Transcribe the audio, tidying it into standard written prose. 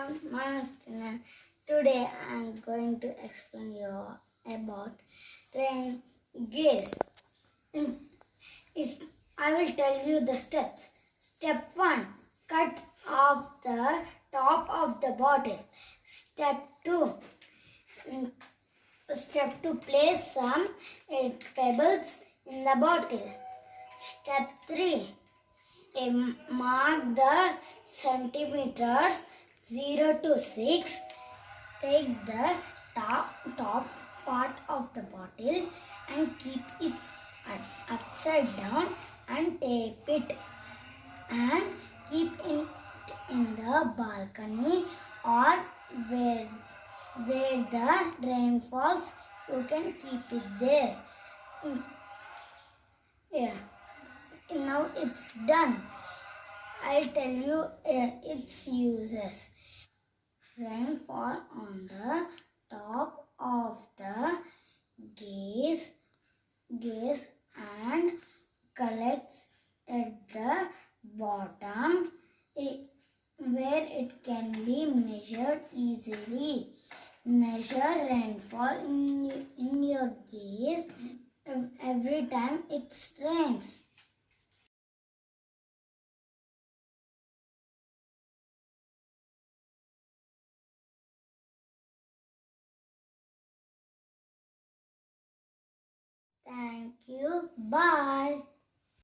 everyone, my name is Thrinayan. Today I am going to explain you about rain gaze. I will tell you the steps. Step 1. Cut off the top of the bottle. Step 2. Step 2. Place some pebbles in the bottle. Step 3. Mark the centimeters 0 to 6. Take the top part of the bottle and keep it upside down and tape it and keep it in the balcony or where the rain falls. You can keep it there. Yeah. Now it's done. I'll tell you its uses. Rain fall on the top of the gaze and collects at the bottom where it can be measured easily. Measure rainfall in your gaze every time it rains. Thank you. Bye.